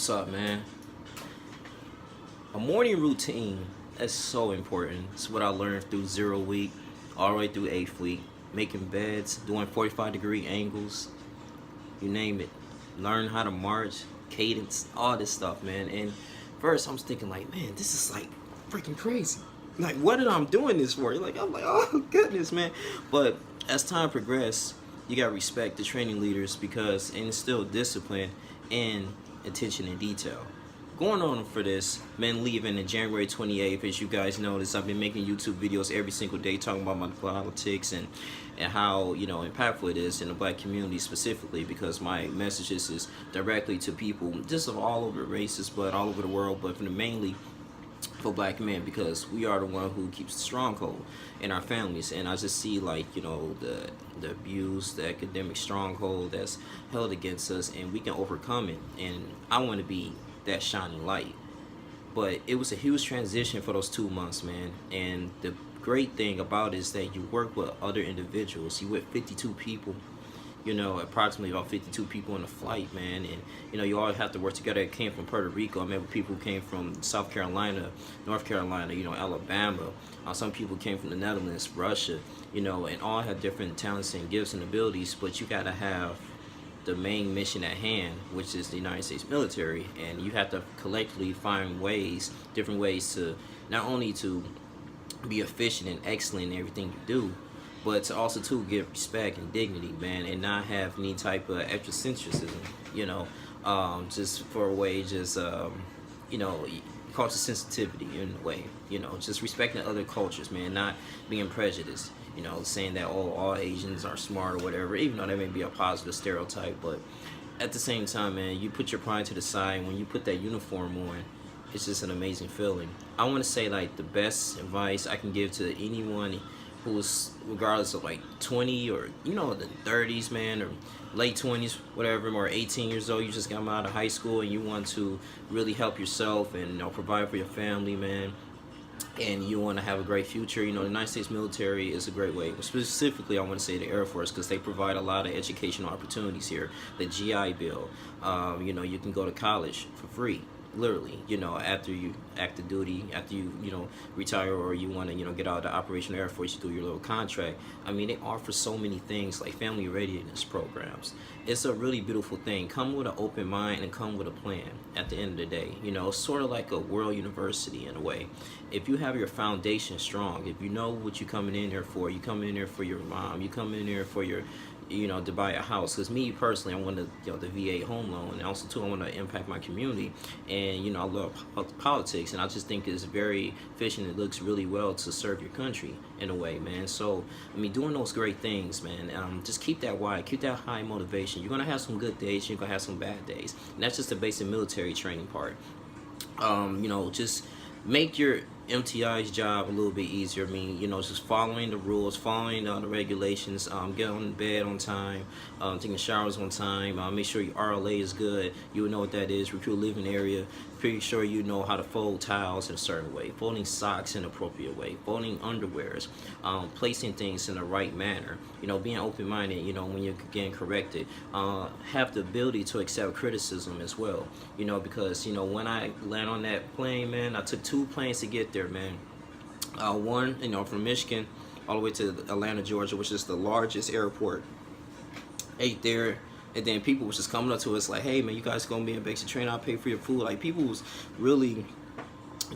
What's up, man? A morning routine is so important. It's what I learned through 0 week, all the way through 8th week. Making beds, doing 45-degree angles, you name it. Learn how to march, cadence, all this stuff, man. And first, I was thinking like, man, this is like freaking crazy. Like, what did I'm doing this for? I'm like, oh goodness, man. But as time progressed, you gotta respect the training leaders because and instill discipline and attention in detail. Going on for this, been leaving in January 28th. As you guys notice, I've been making YouTube videos every single day talking about my politics and how impactful it is in the black community specifically because my messages is directly to people just of all over races, but all over the world, but mainly for black men because we are the one who keeps the stronghold in our families. And I just see the abuse, the academic stronghold that's held against us, and we can overcome it. And I want to be that shining light. But it was a huge transition for those 2 months, man. And the great thing about it is that you work with other individuals. You with 52 people, approximately about 52 people on the flight, man. And you all have to work together. It came from Puerto Rico. I remember people who came from South Carolina, North Carolina, Alabama. Some people came from the Netherlands, Russia, and all have different talents and gifts and abilities. But you got to have the main mission at hand, which is the United States military, and you have to collectively find different ways to not only to be efficient and excellent in everything you do, but to also to give respect and dignity, man, and not have any type of extracentrism, just for a way, just culture sensitivity in a way, just respecting other cultures, man, not being prejudiced, saying that all Asians are smart or whatever, even though that may be a positive stereotype, but at the same time, man, you put your pride to the side. When you put that uniform on, it's just an amazing feeling. I want to say like the best advice I can give to anyone who's regardless of like 20 or the 30s, man, or late 20s, whatever, or 18 years old, you just got out of high school and you want to really help yourself and provide for your family, man, and you want to have a great future. The United States military is a great way. Specifically, I want to say the Air Force because they provide a lot of educational opportunities here. The GI Bill, you can go to college for free, literally, after you active duty, after you retire, or you want to get out of the operational Air Force, you do your little contract. I mean, they offer so many things like family readiness programs. It's a really beautiful thing. Come with an open mind and come with a plan at the end of the day. It's sort of like a world university in a way. If you have your foundation strong, if you know what you're coming in here for, you come in here for your mom, you come in here for your to buy a house. Because me personally, I want the VA home loan, and also too I want to impact my community, and I love politics, and I just think it's very efficient. It looks really well to serve your country in a way, man. So I mean, doing those great things, man, just keep that wide, keep that high motivation. You're gonna have some good days, you're gonna have some bad days, and that's just the basic military training part. Just make your MTI's job a little bit easier. I mean, just following the rules, following the regulations, get on bed on time, taking showers on time, make sure your RLA is good. You would know what that is, recruit living area. Pretty sure you know how to fold towels in a certain way, folding socks in an appropriate way, folding underwears, placing things in the right manner, being open-minded, when you're getting corrected, have the ability to accept criticism as well, because, when I land on that plane, man, I took 2 planes to get there, man. One, from Michigan all the way to Atlanta, Georgia, which is the largest airport. Ate there, and then people was just coming up to us like, hey, man, you guys gonna be in basic training, I'll pay for your food. Like, people was really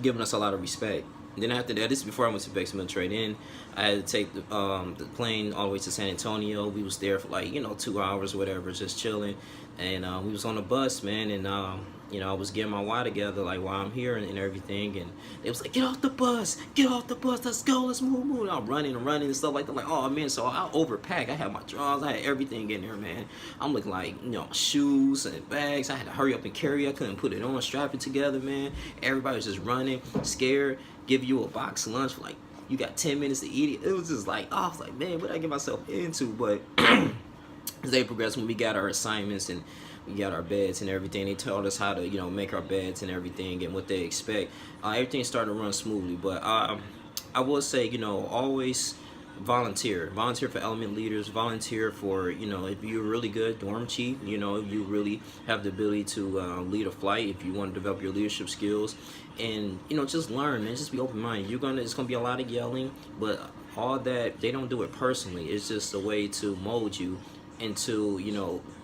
giving us a lot of respect. And then after that, this is before I went to basic military. Then I had to take the plane all the way to San Antonio. We was there for like 2 hours or whatever, just chilling. And we was on the bus, man, and I was getting my why together like while I'm here and everything, and it was like, get off the bus, let's go, let's move. And I'm running and stuff like that. Like, oh man, so I overpacked. I had my drawers, I had everything in there, man. I'm looking like shoes and bags. I had to hurry up and carry. I couldn't put it on, strap it together, man. Everybody was just running, scared. Give you a box lunch for like, you got 10 minutes to eat it. It was just like, I was like, man, what did I get myself into? But as they progressed, when we got our assignments and we got our beds and everything, they told us how to make our beds and everything and what they expect. Everything started to run smoothly. But I will say, always Volunteer for element leaders, volunteer for, if you're really good dorm chief, if you really have the ability to lead a flight, if you want to develop your leadership skills, and just learn, man. Just be open-minded. It's gonna be a lot of yelling, but all that, they don't do it personally. It's just a way to mold you into,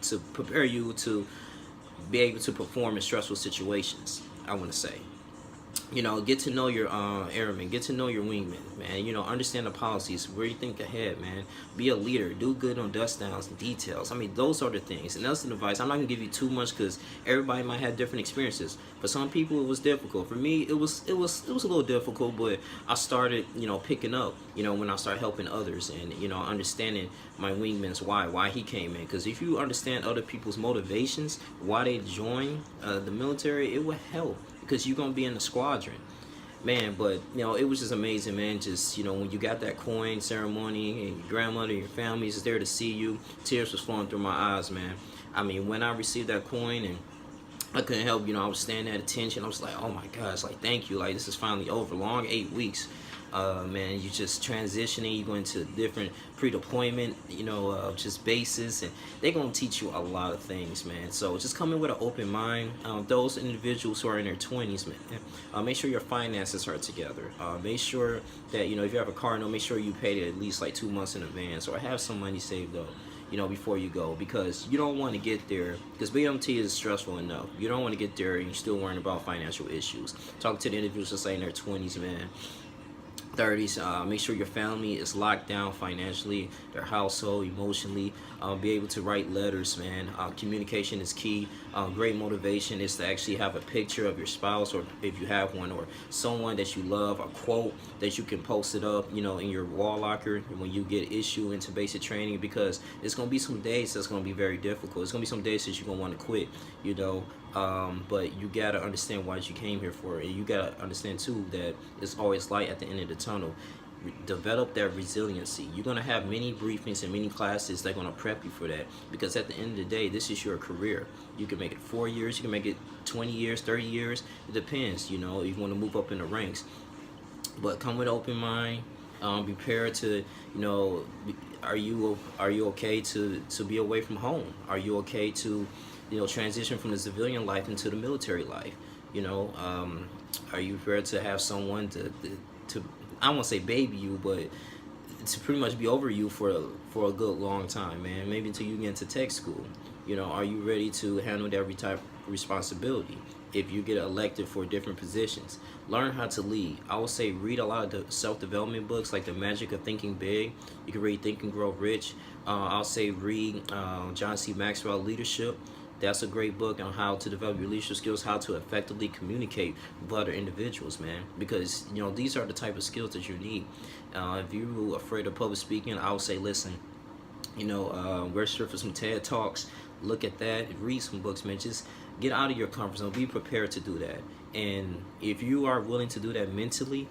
to prepare you to be able to perform in stressful situations, I want to say. Get to know your airmen, get to know your wingmen, man. Understand the policies, where you think ahead, man. Be a leader, do good on dust downs and details. I mean, those are the things, and that's the advice. I'm not gonna give you too much because everybody might have different experiences. For some people, it was difficult. For me, it was a little difficult, but I started, picking up, when I started helping others, and understanding my wingman's why he came in. Because if you understand other people's motivations, why they join the military, it will help. Because you're gonna be in the squadron, man. But it was just amazing, man. Just when you got that coin ceremony and your grandmother and your family is there to see you, tears was flowing through my eyes, man. I mean, when I received that coin, and I couldn't help, I was standing at attention. I was like, oh my gosh, like, thank you, like, this is finally over. Long 8 weeks, man. You just transitioning, you go into different pre-deployment, just bases, and they're gonna teach you a lot of things, man. So just come in with an open mind. Those individuals who are in their 20s, man, make sure your finances are together. Make sure that if you have a car, make sure you pay it at least like 2 months in advance, or have some money saved up, before you go, because you don't want to get there, because BMT is stressful enough. You don't want to get there and you're still worrying about financial issues. Talk to the individuals that's in their 20s, man, 30s. Make sure your family is locked down financially, their household, emotionally. Be able to write letters, man. Communication is key. Great motivation is to actually have a picture of your spouse, or if you have one, or someone that you love, a quote that you can post it up, in your wall locker when you get issued into basic training, because it's going to be some days that's going to be very difficult. It's going to be some days that you're going to want to quit, but you got to understand why you came here for it. And you got to understand too that it's always light at the end of the tunnel. Develop that resiliency. You're going to have many briefings and many classes that are going to prep you for that, because at the end of the day, this is your career. You can make it 4 years, you can make it 20 years, 30 years. It depends, if you want to move up in the ranks. But come with an open mind. Be prepared to, are you okay to be away from home? Are you okay to transition from the civilian life into the military life? Are you prepared to have someone to I won't say baby you, but to pretty much be over you for a good long time, man. Maybe until you get into tech school. Are you ready to handle every type of responsibility? If you get elected for different positions, learn how to lead. I would say read a lot of the self-development books, like The Magic of Thinking Big. You can read Think and Grow Rich. I'll say read John C. Maxwell, Leadership. That's a great book on how to develop your leadership skills, how to effectively communicate with other individuals, man. Because, these are the type of skills that you need. If you're afraid of public speaking, I would say, listen, register for some TED Talks. Look at that. Read some books, man. Just get out of your comfort zone. Be prepared to do that. And if you are willing to do that mentally,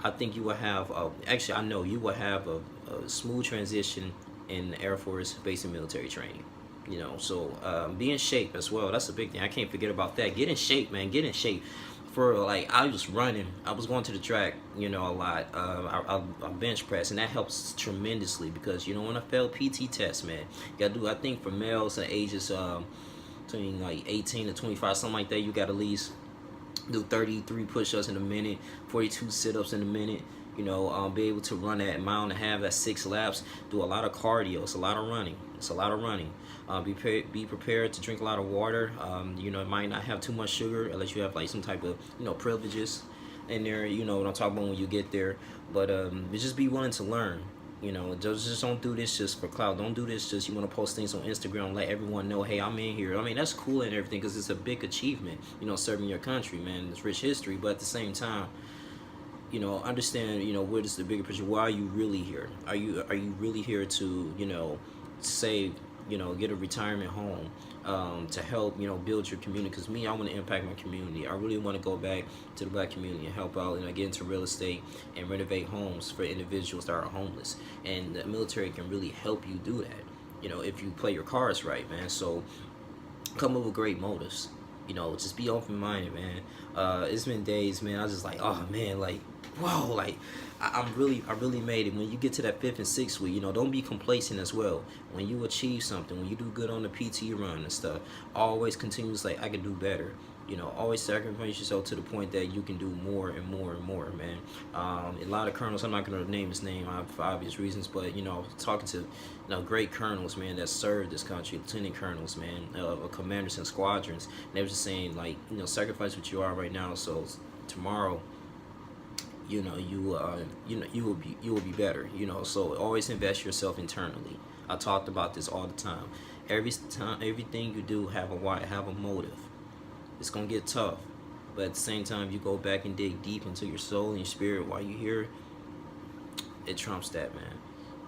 I think you will have, I know you will have a smooth transition in the Air Force basic military training. So be in shape as well. That's a big thing. I can't forget about that. Get in shape, man. Get in shape. I was running. I was going to the track, a lot. I bench press, and that helps tremendously, because when I failed PT test, man, you gotta do. I think for males at ages between like 18 to 25, something like that, you got at least do 33 push-ups in a minute, 42 sit-ups in a minute. Be able to run that mile and a half, that's 6 laps. Do a lot of cardio. It's a lot of running. Be prepared to drink a lot of water. It might not have too much sugar unless you have like some type of privileges in there. What I'm talking about when you get there. But just be willing to learn. Just don't do this just for clout. Don't do this just you want to post things on Instagram, let everyone know, hey, I'm in here. I mean, that's cool and everything, because it's a big achievement. Serving your country, man. It's rich history, but at the same time, understand, what is the bigger picture? Why are you really here? Are you really here to, save, get a retirement home, to help, build your community? Because me, I want to impact my community. I really want to go back to the black community and help out, get into real estate and renovate homes for individuals that are homeless. And the military can really help you do that, if you play your cards right, man. So come up with great motives. Just be open-minded, man. It's been days, man. I was just like, oh man, like whoa, like I really made it. When you get to that 5th and 6th week, you know, don't be complacent as well. When you achieve something, when you do good on the PT run and stuff, always continue to like, I can do better. You know, always sacrifice yourself to the point that you can do more and more and more, man. A lot of colonels, I'm not going to name his name for obvious reasons, but, you know, talking to, you know, great colonels, man, that served this country, lieutenant colonels, man, commanders and squadrons, and they were just saying, like, you know, sacrifice what you are right now, so tomorrow, you know, you will be better, you know. So always invest yourself internally. I talked about this all the time. Everything you do, have a why, have a motive. It's gonna get tough, but at the same time, you go back and dig deep into your soul and your spirit while you're here, it trumps that, man.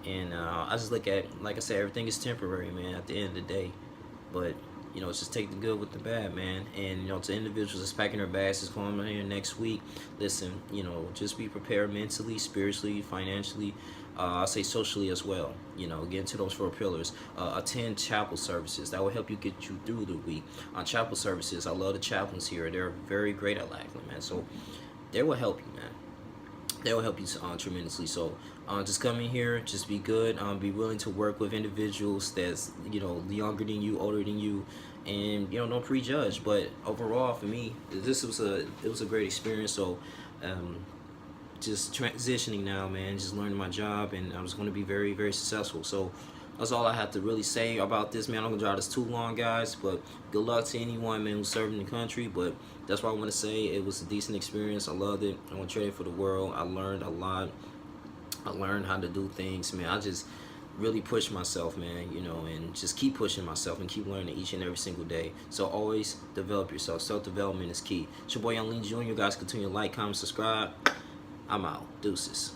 And I just look at, like I said, everything is temporary, man, at the end of the day. But, you know, just take the good with the bad, man. And, you know, to individuals that's packing their bags, that's going on here next week, listen, you know, just be prepared mentally, spiritually, financially, I say socially as well. You know, get into those 4 pillars. Attend chapel services. That will help you get you through the week. Chapel services, I love the chaplains here. They're very great at Lackland, man. So they will help you, man. They will help you tremendously. So just come in here, just be good, be willing to work with individuals that's, you know, younger than you, older than you, and, you know, don't prejudge. But overall, for me, it was a great experience. So just transitioning now, man, just learning my job, and I was going to be very, very successful. So that's all I have to really say about this, man. I'm gonna drive this too long, guys, but good luck to anyone, man, who's serving the country. But that's what I want to say. It was a decent experience. I loved it. I want to trade it for the world. I learned a lot. I learned how to do things, man. I just really push myself, man, you know, and just keep pushing myself and keep learning each and every single day. So always develop yourself. Self-development is key. It's your boy Young Lean Jr. Guys, continue to like, comment, subscribe. I'm out. Deuces.